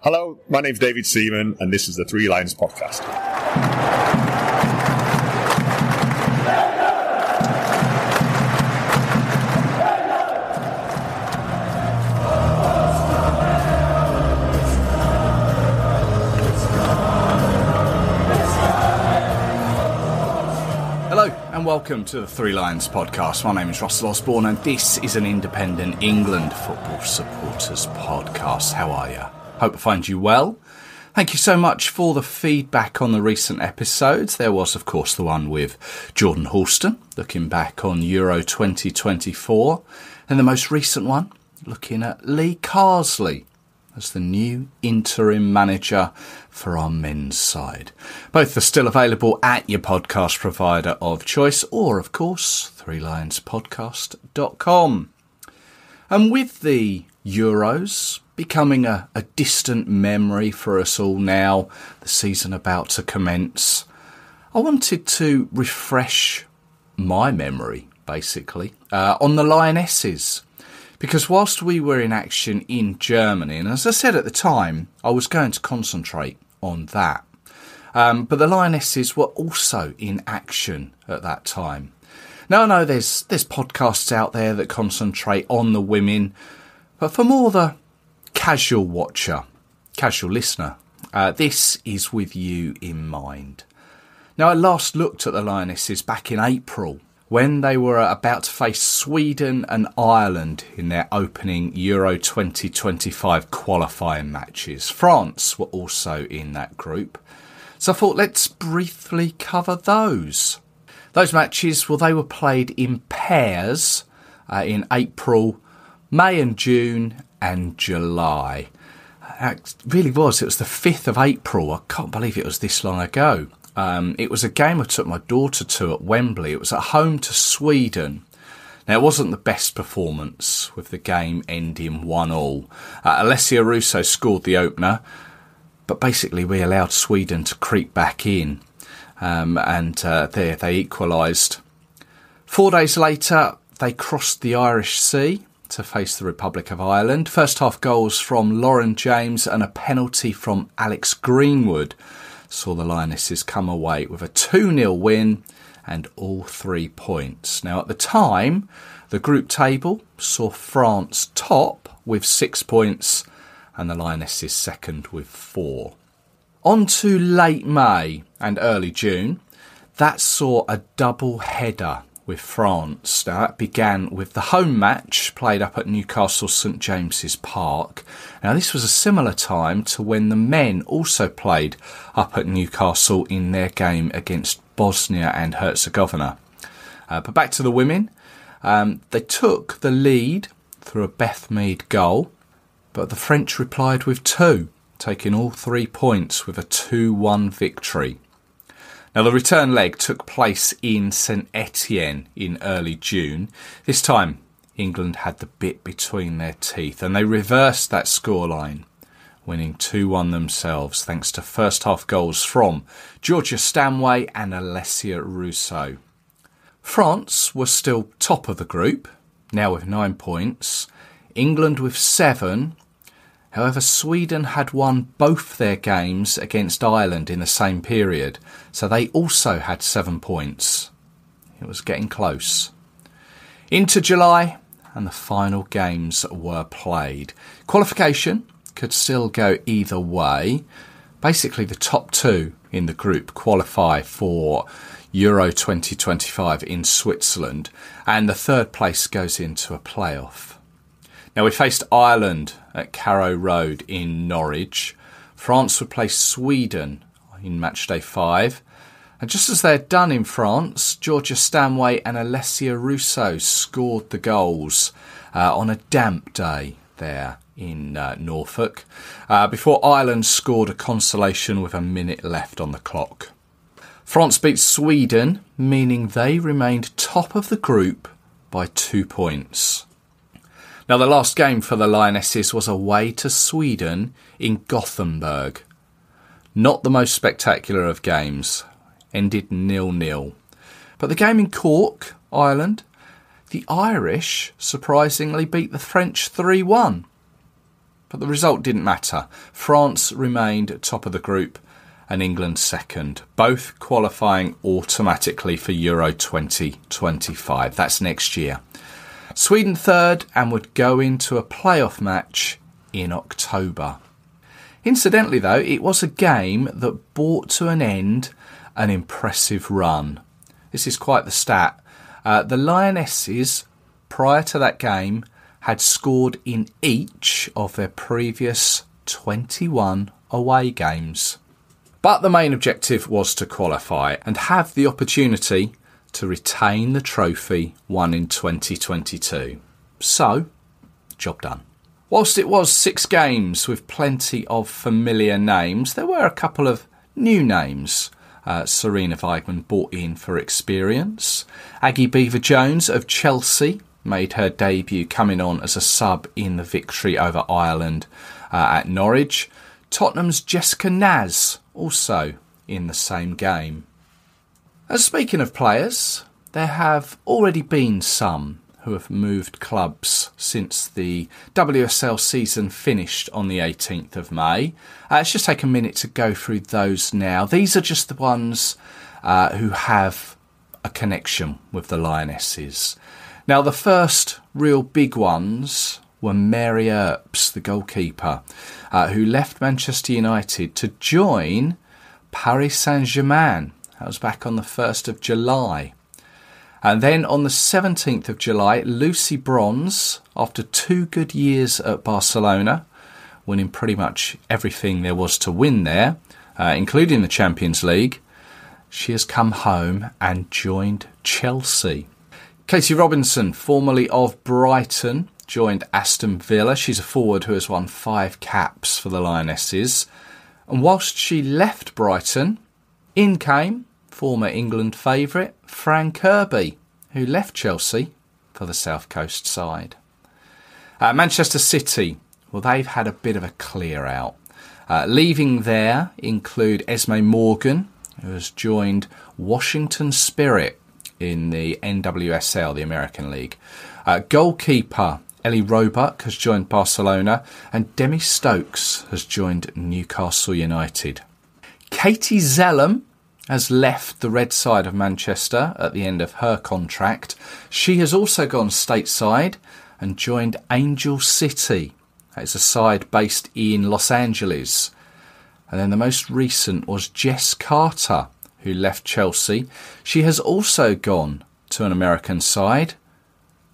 Hello, my name's David Seaman, and this is the Three Lions podcast. Hello and welcome to the Three Lions podcast. My name is Russell Osborne and this is an independent England football supporters podcast. How are you? Hope I find you well. Thank you so much for the feedback on the recent episodes. There was, of course, the one with Jordan Halston, looking back on Euro 2024, and the most recent one, looking at Lee Carsley as the new interim manager for our men's side. Both are still available at your podcast provider of choice, or, of course, threelionspodcast.com. And with the Euros becoming a distant memory for us all now, the season about to commence, I wanted to refresh my memory, basically, on the Lionesses. Because whilst we were in action in Germany, and as I said at the time, I was going to concentrate on that. But the Lionesses were also in action at that time. Now I know there's podcasts out there that concentrate on the women, but for more the casual watcher, casual listener, this is with you in mind. Now I last looked at the Lionesses back in April, when they were about to face Sweden and Ireland in their opening Euro 2025 qualifying matches. France were also in that group. So I thought, let's briefly cover those. Those matches, well, they were played in pairs in April, May and June and July. It really was. It was the 5th of April. I can't believe it was this long ago. It was a game I took my daughter to at Wembley. It was at home to Sweden. Now, it wasn't the best performance, with the game ending 1-1. Alessia Russo scored the opener, but basically we allowed Sweden to creep back in, and there they equalised. 4 days later, they crossed the Irish Sea to face the Republic of Ireland. First half goals from Lauren James and a penalty from Alex Greenwood saw the Lionesses come away with a 2-0 win and all 3 points. Now, at the time, the group table saw France top with 6 points and the Lionesses second with 4. On to late May and early June, that saw a double header with France. Now, that began with the home match played up at Newcastle St James's Park. Now, this was a similar time to when the men also played up at Newcastle in their game against Bosnia and Herzegovina. But back to the women. They took the lead through a Beth Mead goal, but the French replied with 2, taking all 3 points with a 2-1 victory. Now, the return leg took place in St Etienne in early June. This time, England had the bit between their teeth and they reversed that scoreline, winning 2-1 themselves thanks to first half goals from Georgia Stanway and Alessia Russo. France was still top of the group, now with 9 points. England with 7. However, Sweden had won both their games against Ireland in the same period, so they also had 7 points. It was getting close. Into July, and the final games were played. Qualification could still go either way. Basically, the top 2 in the group qualify for Euro 2025 in Switzerland, and the third place goes into a playoff. Now, we faced Ireland at Carrow Road in Norwich. France would play Sweden in matchday 5. And just as they had done in France, Georgia Stanway and Alessia Russo scored the goals on a damp day there in Norfolk, before Ireland scored a consolation with a minute left on the clock. France beat Sweden, meaning they remained top of the group by 2 points. Now, the last game for the Lionesses was away to Sweden in Gothenburg. Not the most spectacular of games, ended 0-0. But the game in Cork, Ireland, the Irish surprisingly beat the French 3-1. But the result didn't matter. France remained top of the group and England second, both qualifying automatically for Euro 2025. That's next year. Sweden third and would go into a playoff match in October. Incidentally, though, it was a game that brought to an end an impressive run. This is quite the stat. The Lionesses, prior to that game, had scored in each of their previous 21 away games. But the main objective was to qualify and have the opportunity to retain the trophy won in 2022. So, job done. Whilst it was 6 games with plenty of familiar names, there were a couple of new names Sarina Wiegman brought in for experience. Aggie Beever-Jones of Chelsea made her debut coming on as a sub in the victory over Ireland at Norwich. Tottenham's Jessica Naz also in the same game. Speaking of players, there have already been some who have moved clubs since the WSL season finished on the 18th of May. Let's just take a minute to go through those now. These are just the ones who have a connection with the Lionesses. Now, the first real big ones were Mary Earps, the goalkeeper, who left Manchester United to join Paris Saint-Germain. That was back on the 1st of July. And then on the 17th of July, Lucy Bronze, after 2 good years at Barcelona, winning pretty much everything there was to win there, including the Champions League, she has come home and joined Chelsea. Katie Robinson, formerly of Brighton, joined Aston Villa. She's a forward who has won 5 caps for the Lionesses. And whilst she left Brighton, in came former England favourite Fran Kirby, who left Chelsea for the South Coast side. Manchester City, well, they've had a bit of a clear out. Leaving there include Esme Morgan, who has joined Washington Spirit in the NWSL, the American League. Goalkeeper Ellie Roebuck has joined Barcelona, and Demi Stokes has joined Newcastle United. Katie Zellum has left the red side of Manchester at the end of her contract. She has also gone stateside and joined Angel City. It's a side based in Los Angeles. And then the most recent was Jess Carter, who left Chelsea. She has also gone to an American side,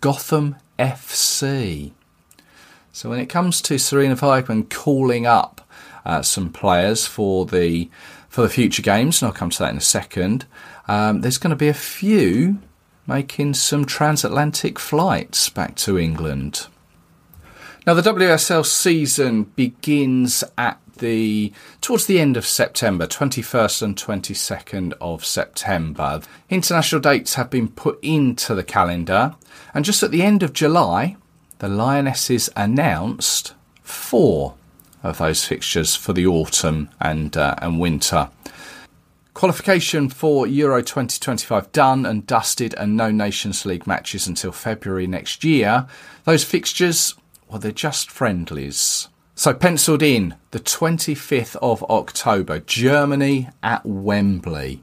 Gotham FC. So when it comes to Sarina Wiegman calling up some players for the future games, and I'll come to that in a second, there's going to be a few making some transatlantic flights back to England. Now, the WSL season begins towards the end of September, 21st and 22nd of September. International dates have been put into the calendar, and just at the end of July, the Lionesses announced 4 of those fixtures for the autumn and winter. Qualification for Euro 2025 done and dusted, and no Nations League matches until February next year. Those fixtures, well, they're just friendlies. So penciled in the 25th of October, Germany at Wembley.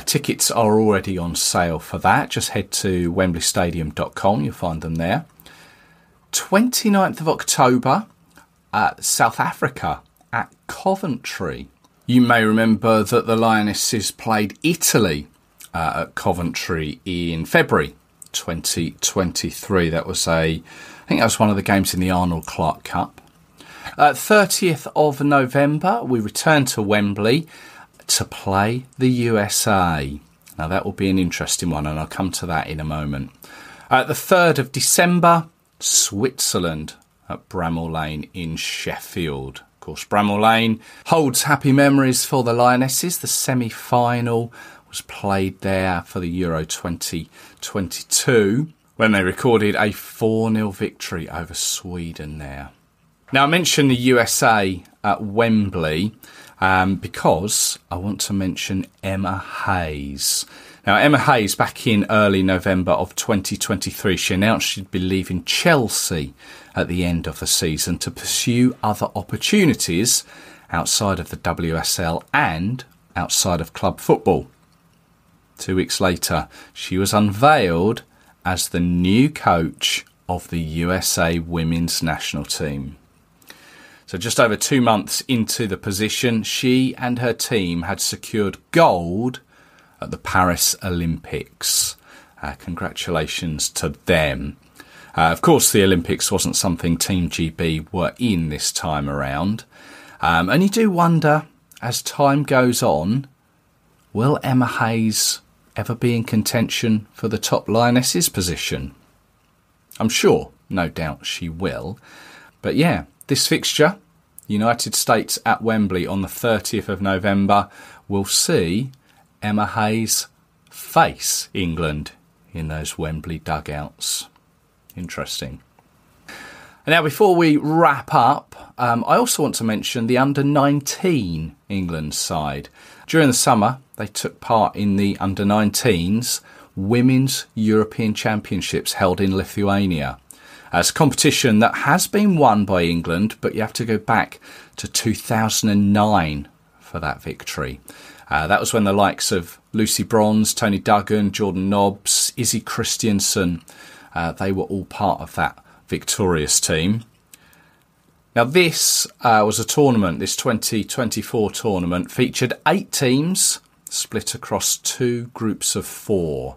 Tickets are already on sale for that. Just head to wembleystadium.com, you'll find them there. 29th of October, South Africa at Coventry. You may remember that the Lionesses played Italy at Coventry in February 2023. I think that was one of the games in the Arnold Clark Cup. 30th of November, we return to Wembley to play the USA. Now that will be an interesting one, and I'll come to that in a moment. The 3rd of December, Switzerland at Bramall Lane in Sheffield. Of course, Bramall Lane holds happy memories for the Lionesses. The semi-final was played there for the Euro 2022 when they recorded a 4-0 victory over Sweden there. Now, I mentioned the USA at Wembley because I want to mention Emma Hayes. Now, Emma Hayes, back in early November of 2023, she announced she'd be leaving Chelsea at the end of the season to pursue other opportunities outside of the WSL and outside of club football. 2 weeks later, she was unveiled as the new coach of the USA women's national team. So just over 2 months into the position, she and her team had secured gold at the Paris Olympics. Congratulations to them. Of course, the Olympics wasn't something Team GB were in this time around. And you do wonder, as time goes on, will Emma Hayes ever be in contention for the top Lionesses position? I'm sure, no doubt she will. But yeah, this fixture, United States at Wembley on the 30th of November, will see Emma Hayes face England in those Wembley dugouts. Interesting. And now, before we wrap up, I also want to mention the under-19 England side. During the summer, they took part in the under-19s Women's European Championships held in Lithuania. It's a competition that has been won by England, but you have to go back to 2009 for that victory. That was when the likes of Lucy Bronze, Tony Duggan, Jordan Nobbs, Izzy Christiansen, they were all part of that victorious team. Now, this was a tournament, this 2024 tournament, featured 8 teams split across 2 groups of 4.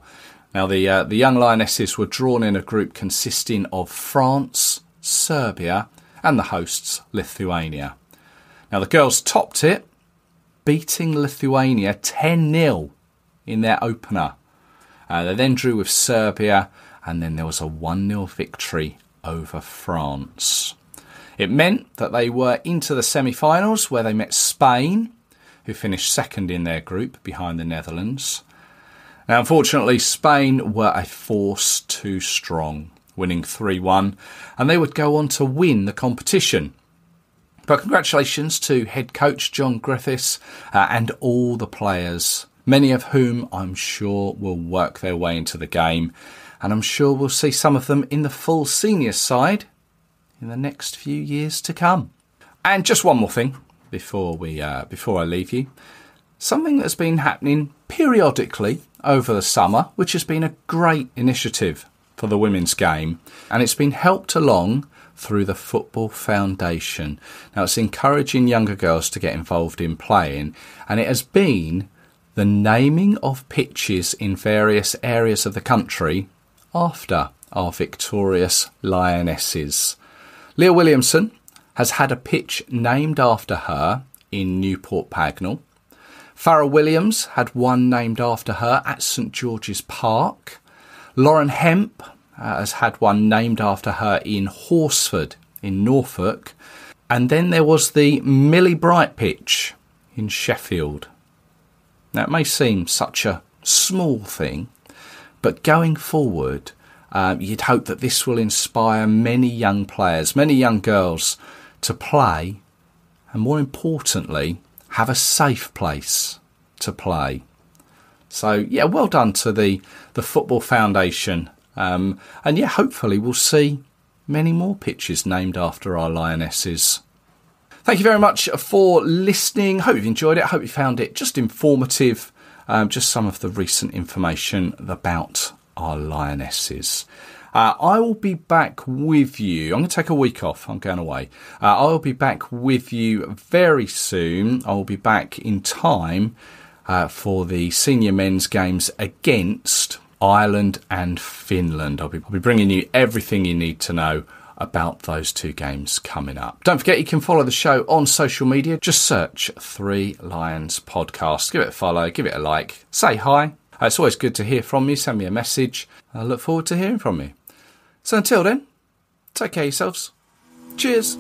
Now, the young Lionesses were drawn in a group consisting of France, Serbia and the hosts, Lithuania. Now, the girls topped it, beating Lithuania 10-0 in their opener. They then drew with Serbia, and then there was a 1-0 victory over France. It meant that they were into the semi-finals, where they met Spain, who finished second in their group behind the Netherlands. Now, unfortunately, Spain were a force too strong, winning 3-1, and they would go on to win the competition. But congratulations to head coach John Griffiths and all the players, many of whom I'm sure will work their way into the game, and I'm sure we'll see some of them in the full senior side in the next few years to come. And just one more thing before I leave you. Something that's been happening periodically over the summer, which has been a great initiative for the women's game, and it's been helped along through the Football Foundation. Now, it's encouraging younger girls to get involved in playing, and it has been the naming of pitches in various areas of the country after our victorious Lionesses. Leah Williamson has had a pitch named after her in Newport Pagnell. Farrah Williams had one named after her at St George's Park. Lauren Hemp has had one named after her in Horsford in Norfolk. And then there was the Millie Bright pitch in Sheffield. Now, it may seem such a small thing, but going forward, you'd hope that this will inspire many young players, many young girls to play, and more importantly, have a safe place to play. So, yeah, well done to the Football Foundation. And, yeah, hopefully we'll see many more pitches named after our Lionesses. Thank you very much for listening. Hope you've enjoyed it. Hope you found it just informative. Just some of the recent information about our Lionesses. I will be back with you. I'm going to take a week off. I'm going away. I will be back with you very soon. I will be back in time for the senior men's games against Ireland and Finland. I'll be bringing you everything you need to know about those 2 games coming up. Don't forget, you can follow the show on social media. Just search 3 Lions Podcast. Give it a follow, give it a like, say hi. It's always good to hear from you. Send me a message. I look forward to hearing from you. So until then, take care of yourselves. Cheers.